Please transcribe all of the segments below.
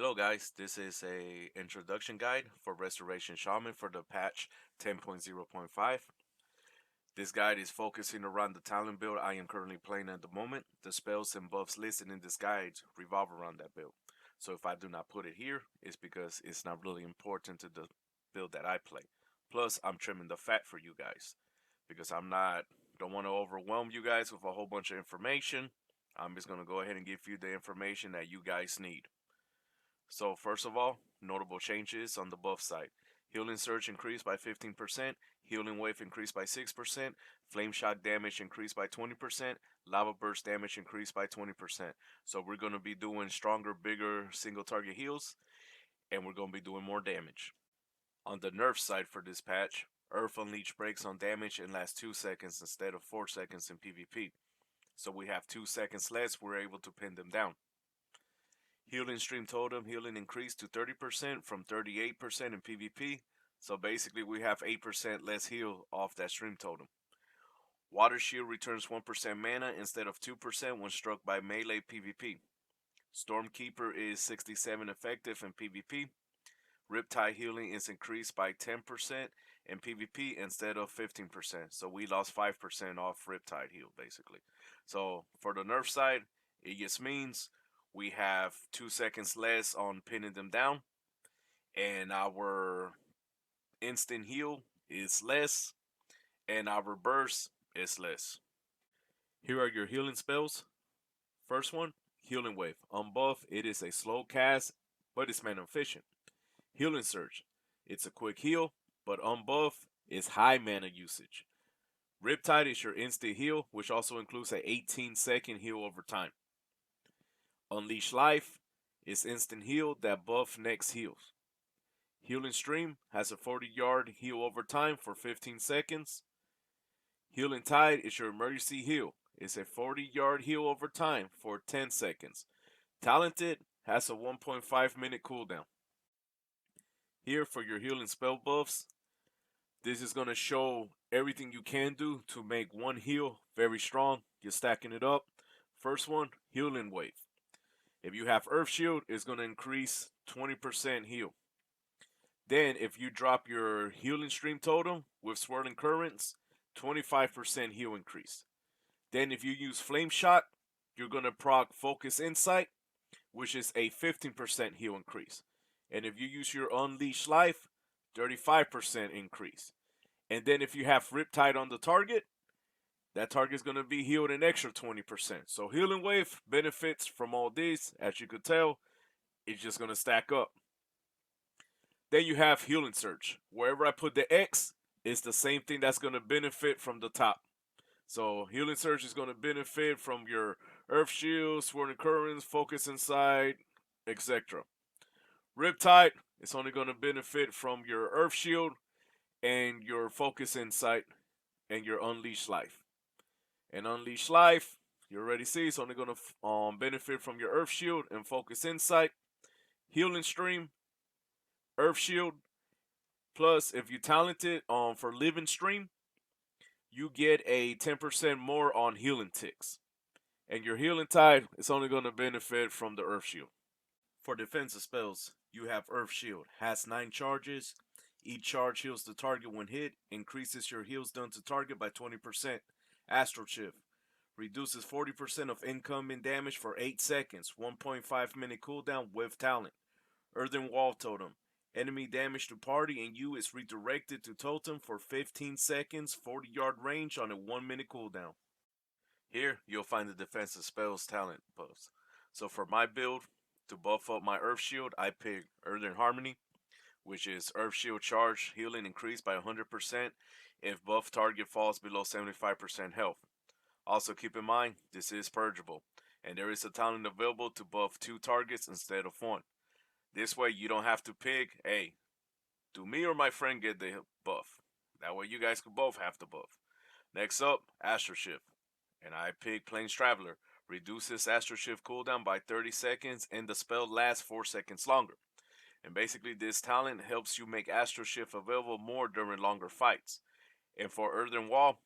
Hello guys, this is a introduction guide for Restoration Shaman for the patch 10.0.5. This guide is focusing around the talent build I am currently playing at the moment. The spells and buffs listed in this guide revolve around that build. So if I do not put it here, it's because it's not really important to the build that I play. Plus, I'm trimming the fat for you guys because don't want to overwhelm you guys with a whole bunch of information. I'm just going to go ahead and give you the information that you guys need. So first of all, notable changes on the buff side. Healing Surge increased by 15%, Healing Wave increased by 6%, Flame Shock damage increased by 20%, Lava Burst damage increased by 20%. So we're going to be doing stronger, bigger single target heals, and we're going to be doing more damage. On the nerf side for this patch, Earth Unleash breaks on damage and lasts 2 seconds instead of 4 seconds in PvP. So we have 2 seconds less, we're able to pin them down. Healing Stream Totem healing increased to 30% from 38% in PvP. So basically we have 8% less heal off that Stream Totem. Water Shield returns 1% mana instead of 2% when struck by melee PvP. Stormkeeper is 67 effective in PvP. Riptide healing is increased by 10% in PvP instead of 15%. So we lost 5% off Riptide heal basically. So for the nerf side, it just means we have 2 seconds less on pinning them down, and our instant heal is less, and our burst is less. Here are your healing spells. First one, Healing Wave. On buff, it is a slow cast, but it's mana efficient. Healing Surge. It's a quick heal, but on buff, it's high mana usage. Riptide is your instant heal, which also includes an 18-second heal over time. Unleash Life is instant heal that buff next heals. Healing Stream has a 40-yard heal over time for 15 seconds. Healing Tide is your emergency heal. It's a 40-yard heal over time for 10 seconds. Talented has a 1.5 minute cooldown. Here for your healing spell buffs, this is going to show everything you can do to make one heal very strong. You're stacking it up. First one, Healing Wave. If you have Earth Shield, it's going to increase 20% heal. Then, if you drop your Healing Stream Totem with Swirling Currents, 25% heal increase. Then, if you use Flame Shot, you're going to proc Focus Insight, which is a 15% heal increase. And if you use your Unleash Life, 35% increase. And then, if you have Riptide on the target, that target is going to be healed an extra 20%. So Healing Wave benefits from all these. As you could tell, it's just going to stack up. Then you have Healing Surge. Wherever I put the X, it's the same thing that's going to benefit from the top. So Healing Surge is going to benefit from your Earth Shield, Swirling Currents, Focus Insight, etc. Riptide is only going to benefit from your Earth Shield and your Focus Insight and your Unleash Life. And Unleash Life, you already see, it's only going to benefit from your Earth Shield and Focus Insight. Healing Stream, Earth Shield, plus if you talented for Living Stream, you get a 10% more on healing ticks. And your Healing Tide is only going to benefit from the Earth Shield. For defensive spells, you have Earth Shield, has 9 charges. Each charge heals the target when hit, increases your heals done to target by 20%. Astral Shift reduces 40% of incoming damage for 8 seconds, 1.5 minute cooldown with talent. Earthen Wall Totem. Enemy damage to party and you is redirected to totem for 15 seconds, 40-yard range on a 1 minute cooldown. Here, you'll find the defensive spells talent buffs. So for my build, to buff up my Earth Shield, I picked Earthen Harmony, which is Earth Shield charge healing increased by 100% if buff target falls below 75% health. Also keep in mind, this is purgeable, and there is a talent available to buff 2 targets instead of 1. This way you don't have to pick, hey, do me or my friend get the buff? That way you guys could both have the buff. Next up, Astral Shift, and I picked Plains Traveler. Reduces Astral Shift cooldown by 30 seconds and the spell lasts 4 seconds longer. And basically this talent helps you make Astral Shift available more during longer fights. And for Earthen Wall,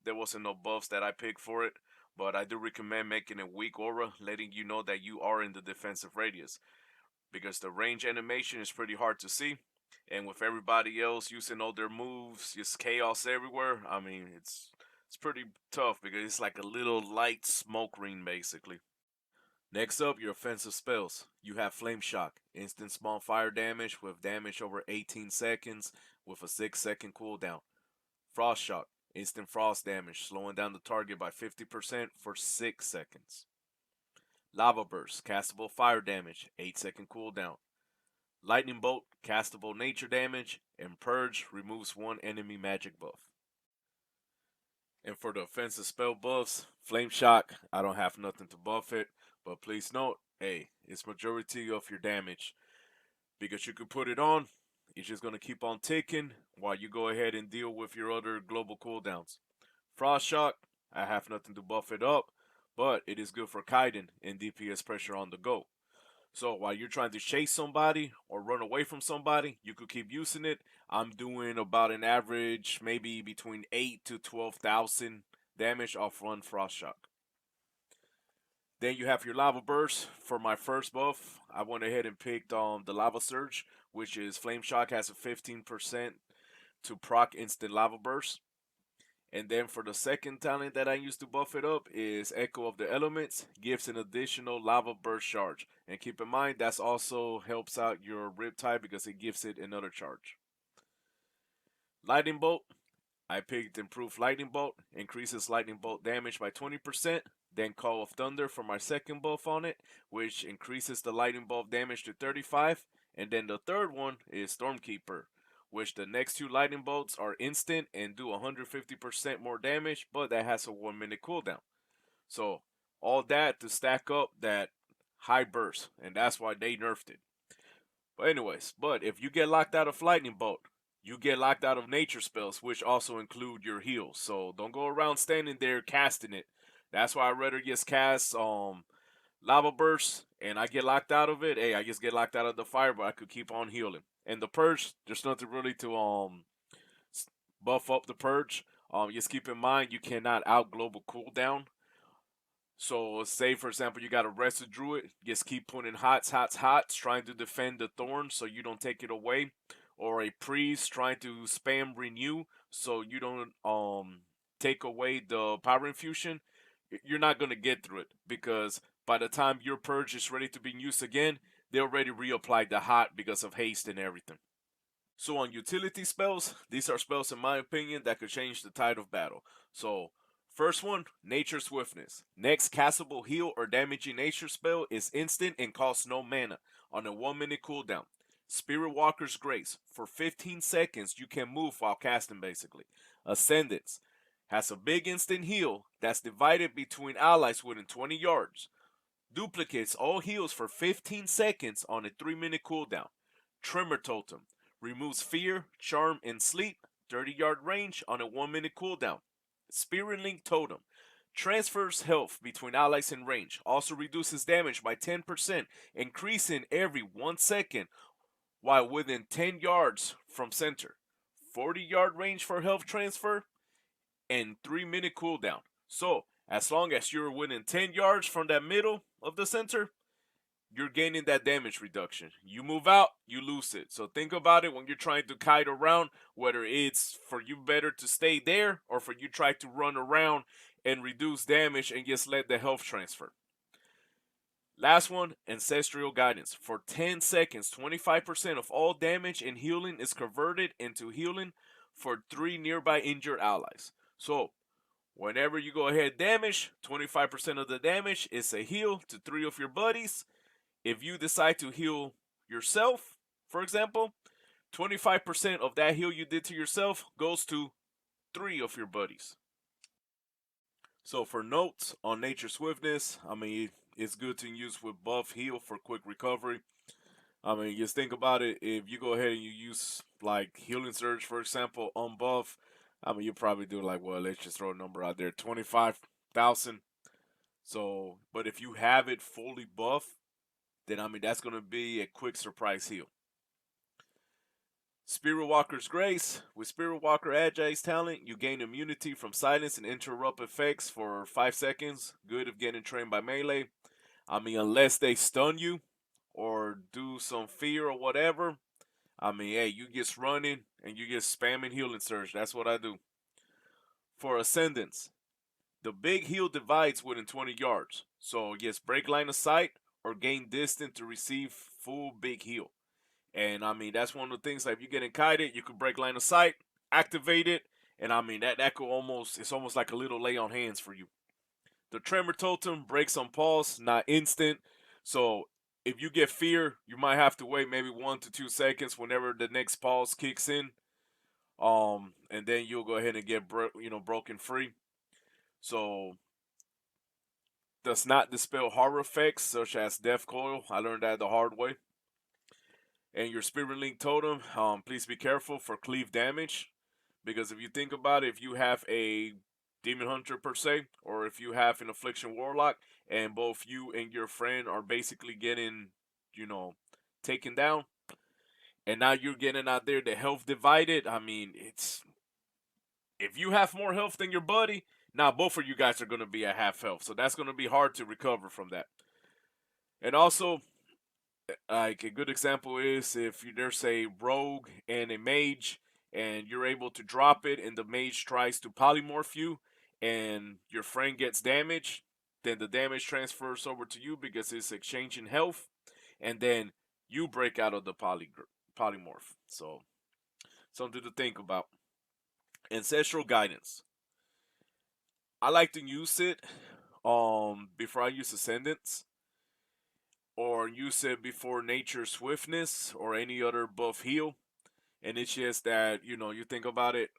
there wasn't no buffs that I picked for it, but I do recommend making a weak aura, letting you know that you are in the defensive radius. because the range animation is pretty hard to see. And with everybody else using all their moves, just chaos everywhere, I mean, it's pretty tough because it's like a little light smoke ring basically. Next up, your offensive spells. You have Flame Shock, instant small fire damage with damage over 18 seconds with a 6-second cooldown. Frost Shock, instant frost damage, slowing down the target by 50% for 6 seconds. Lava Burst, castable fire damage, 8-second cooldown. Lightning Bolt, castable nature damage, and Purge removes one enemy magic buff. And for the offensive spell buffs, Flame Shock, I don't have nothing to buff it, but please note, hey, it's majority of your damage. Because you can put it on, it's just going to keep on ticking while you go ahead and deal with your other global cooldowns. Frost Shock, I have nothing to buff it up, but it is good for kiting and DPS pressure on the go. So while you're trying to chase somebody or run away from somebody, you could keep using it. I'm doing about an average, maybe between 8 to 12,000 damage off one Frost Shock. Then you have your Lava Burst. For my first buff, I went ahead and picked the Lava Surge, which is Flame Shock has a 15% to proc instant Lava Burst. And then for the second talent that I used to buff it up is Echo of the Elements, gives an additional Lava Burst charge. And keep in mind, that also helps out your Riptide because it gives it another charge. Lightning Bolt, I picked Improved Lightning Bolt, increases Lightning Bolt damage by 20%. Then Call of Thunder for my second buff on it, which increases the Lightning Bolt damage to 35. And then the third one is Stormkeeper, which the next two lightning bolts are instant and do 150% more damage, but that has a 1 minute cooldown. So all that to stack up that high burst, and that's why they nerfed it. But anyways, if you get locked out of lightning bolt, you get locked out of nature spells, which also include your heals. So don't go around standing there casting it. That's why I rather just cast lava burst and I get locked out of it. Hey, I just get locked out of the fire, but I could keep on healing. And the purge, there's nothing really to buff up the purge. Just keep in mind you cannot out global cooldown. So say for example you got a Resto Druid, just keep putting hots, trying to defend the thorn so you don't take it away. Or a priest trying to spam renew so you don't take away the power infusion. You're not gonna get through it because by the time your purge is ready to be used again, they already reapplied the hot because of haste and everything. So on utility spells, these are spells in my opinion that could change the tide of battle. So first one, Nature Swiftness. Next castable heal or damaging nature spell is instant and costs no mana on a 1 minute cooldown. Spirit Walker's Grace. For 15 seconds you can move while casting basically. Ascendance. Has a big instant heal that's divided between allies within 20 yards. Duplicates all heals for 15 seconds on a 3 minute cooldown. Tremor Totem. Removes fear, charm, and sleep, 30-yard range on a 1 minute cooldown. Spirit Link Totem. Transfers health between allies in range. Also reduces damage by 10%, increasing every 1 second while within 10 yards from center. 40-yard range for health transfer and 3 minute cooldown. So, as long as you're within 10 yards from that middle of the center, you're gaining that damage reduction. You move out, you lose it. So think about it when you're trying to kite around, whether it's for you better to stay there or for you try to run around and reduce damage and just let the health transfer. Last one, Ancestral Guidance. For 10 seconds, 25% of all damage and healing is converted into healing for 3 nearby injured allies. So, whenever you go ahead damage, 25% of the damage is a heal to 3 of your buddies. If you decide to heal yourself, for example, 25% of that heal you did to yourself goes to 3 of your buddies. So for notes on Nature Swiftness, I mean, it's good to use with buff heal for quick recovery. I mean, just think about it. If you go ahead and you use like Healing Surge, for example, on buff, I mean, you probably do like, well, let's just throw a number out there, 25,000. So, but if you have it fully buff, then I mean that's going to be a quick surprise heal. Spirit Walker's Grace. With Spirit Walker Agi's talent, you gain immunity from silence and interrupt effects for 5 seconds. Good if getting trained by melee. I mean, unless they stun you or do some fear or whatever, I mean, hey, you just running and you just spamming healing surge. That's what I do. For Ascendants, the big heal divides within 20 yards. So just break line of sight or gain distance to receive full big heal. And I mean, that's one of the things. Like if you get kited, you could break line of sight, activate it, and I mean that could almost it's almost like a little lay on hands for you. The Tremor Totem breaks on pulse, not instant. So if you get fear, you might have to wait maybe 1 to 2 seconds whenever the next pulse kicks in. And then you'll go ahead and get broken free. So does not dispel horror effects such as Death Coil. I learned that the hard way. And your Spirit Link Totem, please be careful for cleave damage. Because if you think about it, if you have a Demon Hunter per se, or if you have an Affliction Warlock, and both you and your friend are basically getting, you know, taken down, and now you're getting out there the health divided, I mean, it's if you have more health than your buddy, now both of you guys are going to be at half health. So that's going to be hard to recover from that. And also, like a good example is if there's a rogue and a mage, and you're able to drop it, and the mage tries to polymorph you, and your friend gets damaged, then the damage transfers over to you because it's exchanging health, and then you break out of the polymorph. So something to think about. Ancestral guidance. I like to use it before I use Ascendance, or use it before Nature Swiftness or any other buff heal. And it's just that, you think about it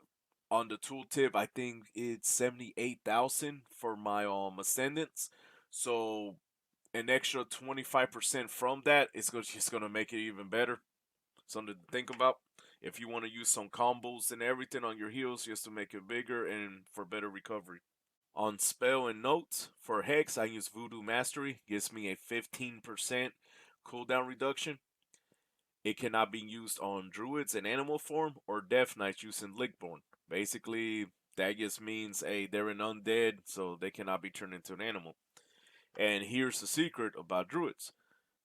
on the tooltip, I think it's 78,000 for my Ascendance. So an extra 25% from that is just gonna make it even better. Something to think about. If you want to use some combos and everything on your heals just to make it bigger and for better recovery. On spell and notes, for Hex, I use Voodoo Mastery. Gives me a 15% cooldown reduction. It cannot be used on Druids in animal form or Death Knights using Lickborn. Basically, that just means, hey, they're an undead, so they cannot be turned into an animal. And here's the secret about Druids.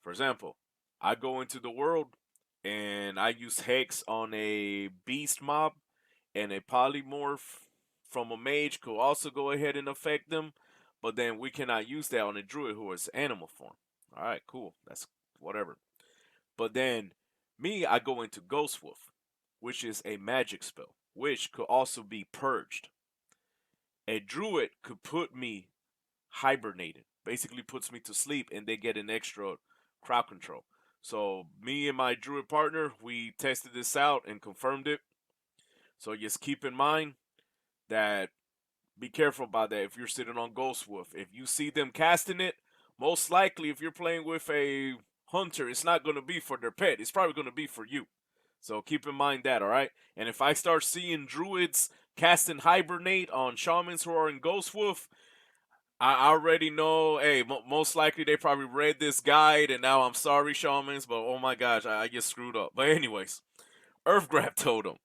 For example, I go into the world and I use Hex on a beast mob, and a polymorph from a mage could also go ahead and affect them, but then we cannot use that on a druid who is animal form. Alright, cool. That's whatever. But then me, I go into Ghost Wolf, which is a magic spell, which could also be purged. A druid could put me hibernated, basically puts me to sleep, and they get an extra crowd control. So me and my druid partner, we tested this out and confirmed it. So just keep in mind that be careful about that if you're sitting on Ghost Wolf. If you see them casting it, most likely if you're playing with a hunter, it's not going to be for their pet. It's probably going to be for you. So keep in mind that, alright? And if I start seeing druids casting Hibernate on shamans who are in Ghost Wolf, I already know, hey, most likely they probably read this guide, and now I'm sorry, shamans, but oh my gosh, I just screwed up. But anyways, Earth Grab Totem.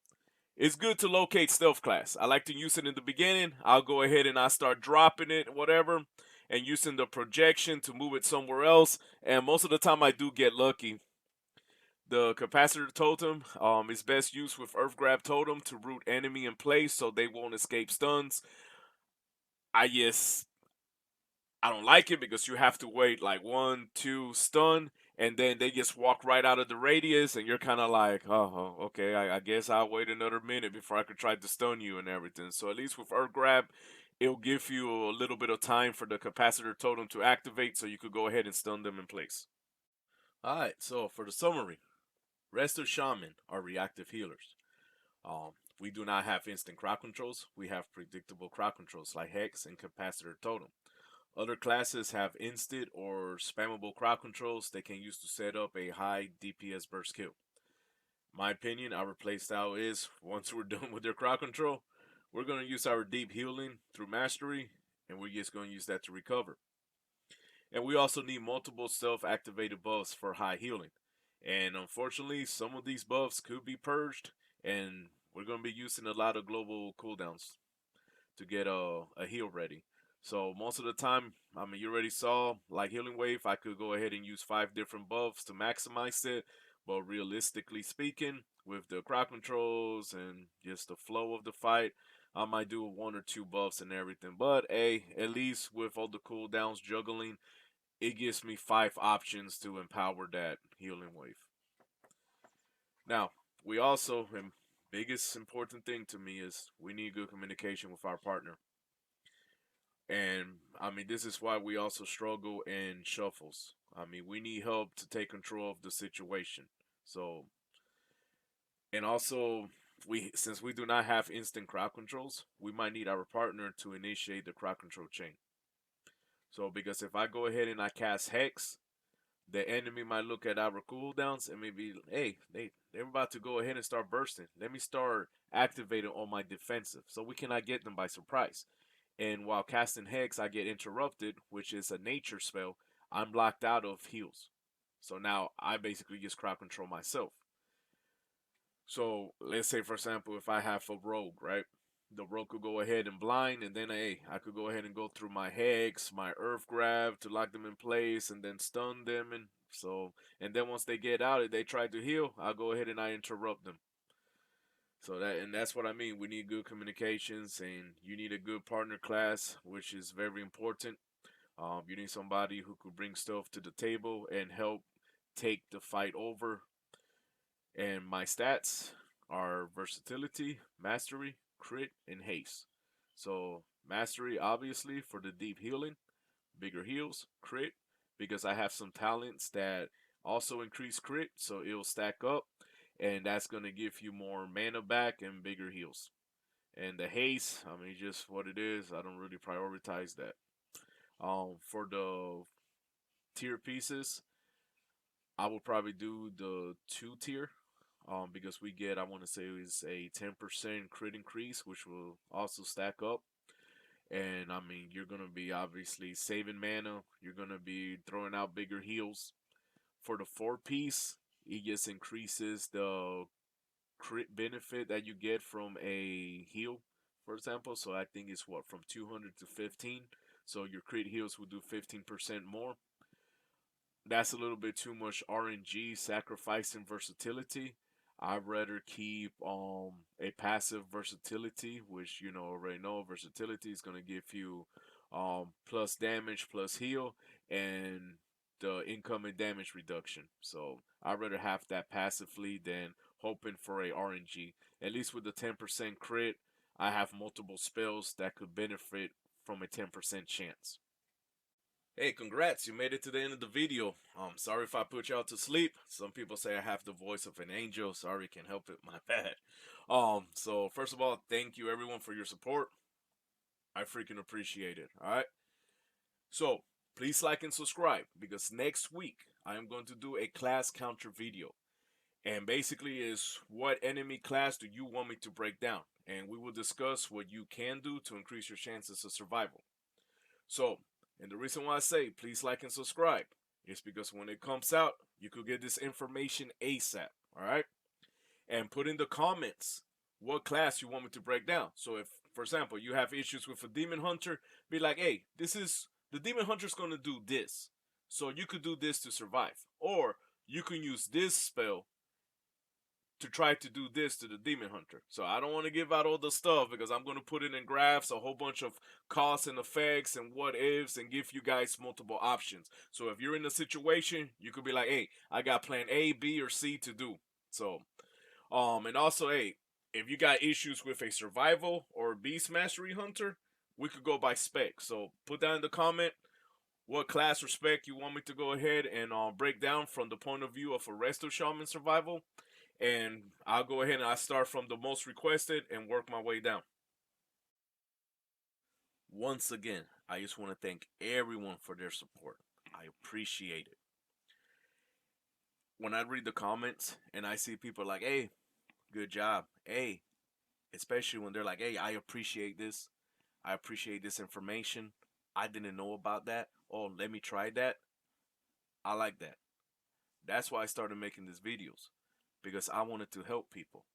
It's good to locate stealth class. I like to use it in the beginning. I'll go ahead and I start dropping it, whatever, and using the projection to move it somewhere else. And most of the time I do get lucky. The capacitor totem is best used with Earth Grab Totem to root enemy in place so they won't escape stuns. I don't like it because you have to wait like 1, 2 stun, and then they just walk right out of the radius, and you're kind of like, oh, okay, I guess I'll wait another minute before I could try to stun you and everything. So at least with Earth Grab, it'll give you a little bit of time for the capacitor totem to activate, so you could go ahead and stun them in place. All right, so for the summary, Resto Shaman are reactive healers. We do not have instant crowd controls. We have predictable crowd controls like Hex and Capacitor Totem. Other classes have instant or spammable crowd controls they can use to set up a high DPS burst kill. My opinion, our playstyle is once we're done with their crowd control, we're going to use our deep healing through mastery, and we're just going to use that to recover. And we also need multiple self-activated buffs for high healing. And unfortunately, some of these buffs could be purged, and we're going to be using a lot of global cooldowns to get a heal ready. So most of the time, I mean, you already saw, like Healing Wave, I could go ahead and use 5 different buffs to maximize it. But realistically speaking, with the crowd controls and just the flow of the fight, I might do 1 or 2 buffs and everything. But hey, at least with all the cooldowns juggling, it gives me 5 options to empower that Healing Wave. Now, we also, and biggest important thing to me is we need good communication with our partner. And I mean, this is why we also struggle in shuffles. I mean, we need help to take control of the situation. So, and also, since we do not have instant crowd controls, we might need our partner to initiate the crowd control chain. So, because if I go ahead and I cast Hex, the enemy might look at our cooldowns and maybe, hey, they're about to go ahead and start bursting. Let me start activating on my defensive so we cannot get them by surprise. And while casting Hex, I get interrupted, which is a nature spell. I'm blocked out of heals. So now I basically just crowd control myself. So let's say, for example, if I have a rogue, right? The rogue could go ahead and blind, and then hey, I could go ahead and go through my Hex, my Earth Grab to lock them in place, and then stun them, and so, and then once they get out, if they try to heal, I'll go ahead and I interrupt them. So that's what I mean. We need good communications, and you need a good partner class, which is very important. You need somebody who could bring stuff to the table and help take the fight over. And my stats are versatility, mastery, crit, and haste. So mastery, obviously, for the deep healing, bigger heals, crit, because I have some talents that also increase crit, so it'll stack up, and that's gonna give you more mana back and bigger heals. And the haste, I mean, just what it is. I don't really prioritize that. For the tier pieces, I will probably do the 2 tier. Because we get, I want to say, is a 10% crit increase, which will also stack up. And I mean, you're gonna be obviously saving mana. You're gonna be throwing out bigger heals. For the 4 piece, it just increases the crit benefit that you get from a heal, for example. So I think it's what, from 200 to 15. So your crit heals will do 15% more. That's a little bit too much RNG, sacrificing versatility. I'd rather keep a passive versatility, which you know already know versatility is gonna give you plus damage plus heal and the incoming damage reduction. So I'd rather have that passively than hoping for a RNG. At least with the 10% crit, I have multiple spells that could benefit from a 10% chance. Hey, congrats, you made it to the end of the video. Sorry if I put y'all to sleep. Some people say I have the voice of an angel. Sorry, can't help it, my bad. So first of all, thank you everyone for your support. I freaking appreciate it. Alright. So please like and subscribe because next week I am going to do a class counter video. And basically is what enemy class do you want me to break down? And we will discuss what you can do to increase your chances of survival. So, and the reason why I say please like and subscribe is because when it comes out, you could get this information ASAP, alright? And put in the comments what class you want me to break down. So if, for example, you have issues with a demon hunter, be like, hey, this is, the demon hunter's gonna do this. So you could do this to survive. Or you can use this spell to try to do this to the demon hunter. So I don't want to give out all the stuff because I'm going to put it in graphs, a whole bunch of costs and effects and what ifs, and give you guys multiple options. So if you're in a situation, you could be like, hey, I got plan A, B, or C to do. So and also, hey, if you got issues with a survival or beast mastery hunter, we could go by spec. So put that in the comment what class or spec you want me to go ahead and break down from the point of view of a Resto Shaman survival. And I'll go ahead and I start from the most requested and work my way down. Once again, I just want to thank everyone for their support. I appreciate it. When I read the comments and I see people like, hey, good job. Hey, especially when they're like, hey, I appreciate this. I appreciate this information. I didn't know about that. Oh, let me try that. I like that. That's why I started making these videos. Because I wanted to help people.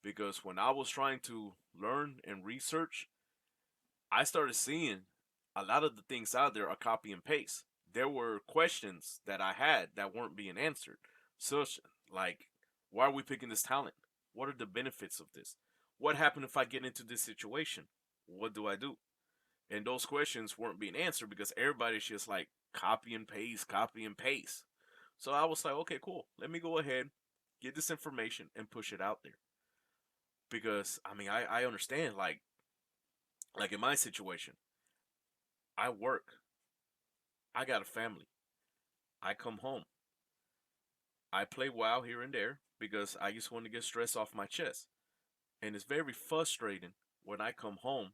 Because when I was trying to learn and research, I started seeing a lot of the things out there are copy and paste. There were questions that I had that weren't being answered. Such like, why are we picking this talent? What are the benefits of this? What happened if I get into this situation? What do I do? And those questions weren't being answered because everybody's just like copy and paste, copy and paste. So I was like, okay, cool. Let me go ahead, get this information and push it out there. Because I mean, I understand like in my situation, I work, I got a family, I come home, I play WoW here and there because I just want to get stress off my chest. And it's very frustrating when I come home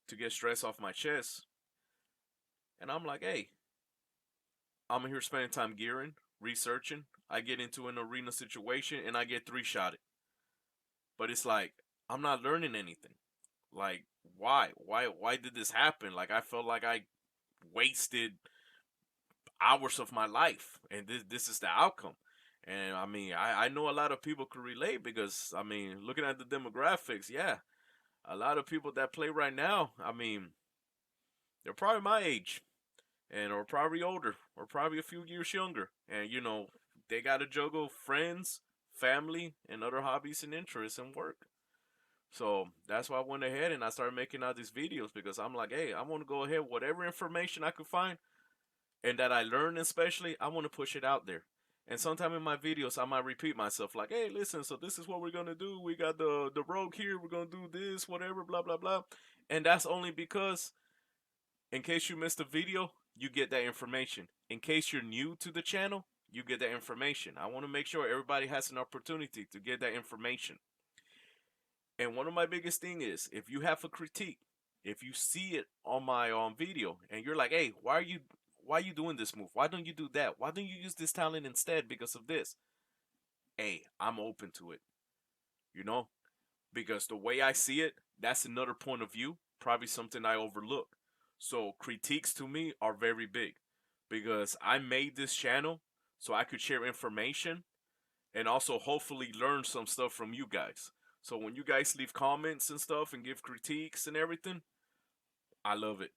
to get stress off my chest and I'm like, hey, I'm here spending time gearing, researching. I get into an arena situation and I get three shotted. But it's like I'm not learning anything. Like why? Why did this happen? Like I felt like I wasted hours of my life and this is the outcome. And I mean, I know a lot of people could relate because I mean, looking at the demographics, yeah, a lot of people that play right now, I mean, they're probably my age and or probably older or probably a few years younger. And you know, they got to juggle friends, family, and other hobbies and interests and work. So that's why I went ahead and I started making out these videos because I'm like, hey, I want to go ahead, whatever information I could find and that I learned especially, I want to push it out there. And sometime in my videos, I might repeat myself like, hey, listen, so this is what we're gonna do. We got the rogue here. We're gonna do this, whatever, blah blah blah. And that's only because, in case you missed a video, you get that information. In case you're new to the channel, you get that information. I want to make sure everybody has an opportunity to get that information. And one of my biggest thing is if you have a critique, if you see it on my video and you're like, hey, why are you doing this move? Why don't you do that? Why don't you use this talent instead because of this? Hey, I'm open to it. You know? Because the way I see it, that's another point of view, probably something I overlook. So critiques to me are very big because I made this channel so I could share information and also hopefully learn some stuff from you guys. So when you guys leave comments and stuff and give critiques and everything, I love it.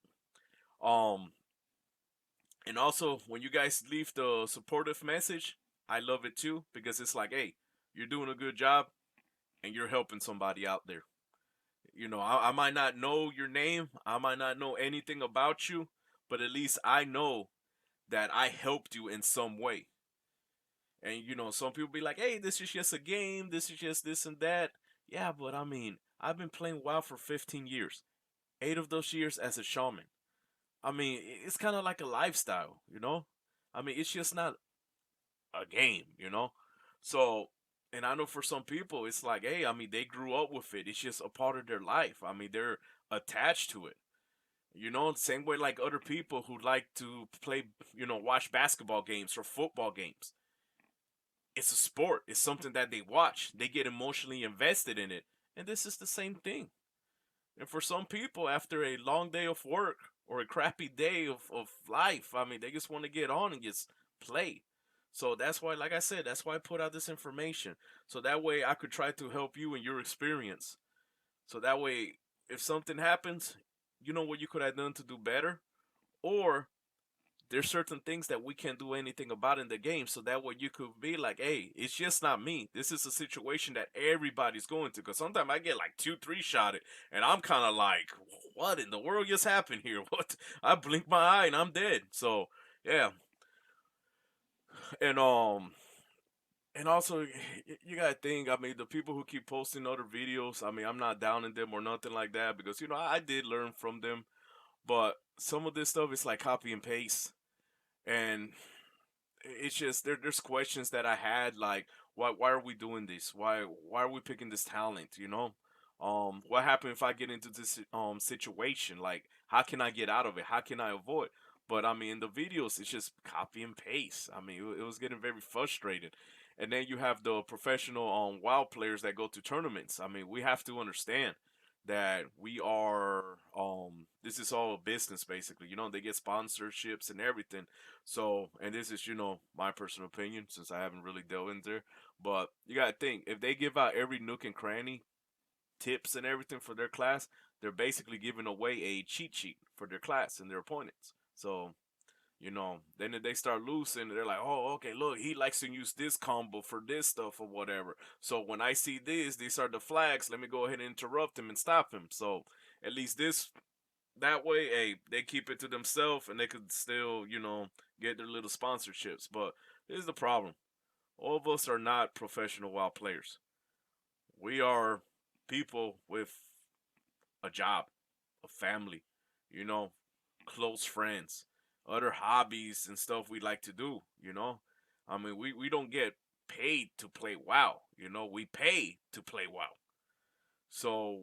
Um and also when you guys leave the supportive message, I love it too because it's like, hey, you're doing a good job and you're helping somebody out there. You know, I might not know your name, I might not know anything about you, but at least I know that I helped you in some way. And you know, some people be like, "Hey, this is just a game. This is just this and that." Yeah, but I mean, I've been playing WoW for 15 years. 8 of those years as a shaman. I mean, it's kind of like a lifestyle, you know? I mean, it's just not a game, you know? So, and I know for some people, it's like, hey, I mean, they grew up with it. It's just a part of their life. I mean, they're attached to it. You know, same way like other people who like to play, you know, watch basketball games or football games. It's a sport. It's something that they watch. They get emotionally invested in it. And this is the same thing. And for some people, after a long day of work or a crappy day of life, I mean, they just want to get on and just play. So that's why, like I said, that's why I put out this information. So that way I could try to help you in your experience. So that way, if something happens, you know what you could have done to do better. Or there's certain things that we can't do anything about in the game, so that way you could be like, hey, it's just not me, this is a situation that everybody's going to, because sometimes I get like 2 3 shotted and I'm kind of like, what in the world just happened here? What? I blink my eye and I'm dead. So yeah. And also, you gotta think, I mean, the people who keep posting other videos, I mean, I'm not downing them or nothing like that, because you know I did learn from them, but some of this stuff is like copy and paste. And it's just there's questions that I had, like why are we doing this? Why are we picking this talent? You know, what happened if I get into this situation? Like how can I get out of it? How can I avoid? But I mean, in the videos, it's just copy and paste. I mean, it was getting very frustrated. And then you have the professional WoW players that go to tournaments. I mean, we have to understand that we are this is all a business basically. You know, they get sponsorships and everything. So, and this is, you know, my personal opinion since I haven't really delved in there. But you gotta think, if they give out every nook and cranny, tips and everything for their class, they're basically giving away a cheat sheet for their class and their opponents. So, then if they start losing, they're like, oh, okay, look, he likes to use this combo for this stuff or whatever. So when I see this, these are the flags. Let me go ahead and interrupt him and stop him. So at least that way, hey, they keep it to themselves and they could still, get their little sponsorships. But here's the problem: all of us are not professional WoW players. We are people with a job, a family, you know, close friends, other hobbies and stuff we like to do, I mean, we don't get paid to play WoW, we pay to play WoW. So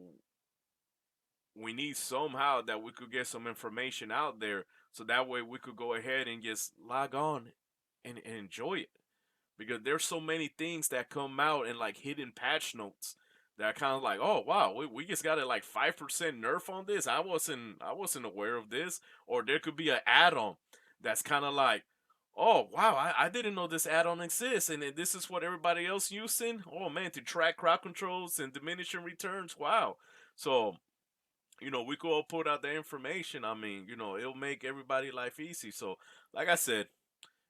we need somehow that we could get some information out there so that way we could go ahead and just log on and enjoy it. Because there's so many things that come out in like hidden patch notes that are kind of like, oh wow, we just got a like 5% nerf on this. I wasn't aware of this. Or there could be an add-on that's kind of like, oh wow, I didn't know this add-on exists, and this is what everybody else using. Oh man, to track crowd controls and diminishing returns. Wow. So we could all put out the information. I mean, it'll make everybody life easy. So, like I said,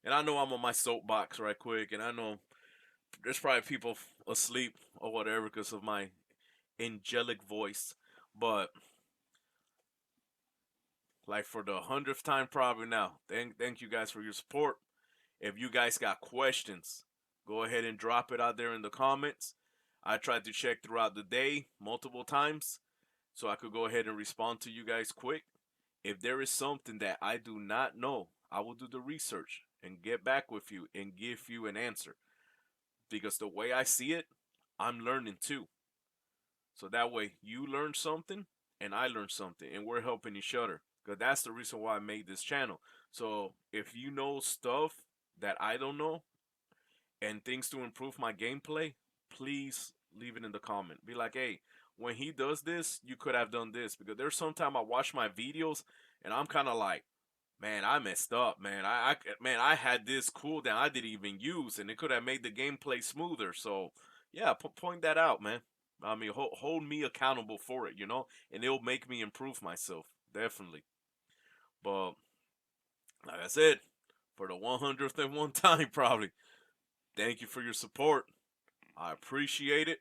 and I know I'm on my soapbox right quick, and I know there's probably people asleep or whatever because of my angelic voice. But like for the 100th time probably now, thank you guys for your support. If you guys got questions, go ahead and drop it out there in the comments. I tried to check throughout the day multiple times so I could go ahead and respond to you guys quick. If there is something that I do not know, I will do the research and get back with you and give you an answer. Because the way I see it, I'm learning too. So that way you learn something and I learn something and we're helping each other. Because that's the reason why I made this channel. So if you know stuff that I don't know and things to improve my gameplay, please leave it in the comment. Be like, hey, when he does this, you could have done this. Because there's sometimes I watch my videos and I'm kind of like, man, I messed up, man. I had this cooldown I didn't even use, and it could have made the gameplay smoother. So, yeah, point that out, man. I mean, hold me accountable for it, and it'll make me improve myself, definitely. But like I said, for the 101st time, probably. Thank you for your support. I appreciate it.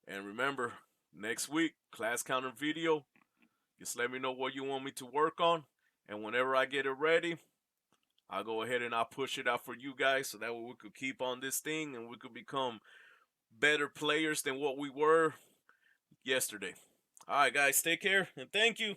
And remember, next week, class counter video. Just let me know what you want me to work on, and whenever I get it ready, I'll go ahead and I'll push it out for you guys so that way we could keep on this thing and we could become better players than what we were yesterday. All right, guys, take care and thank you.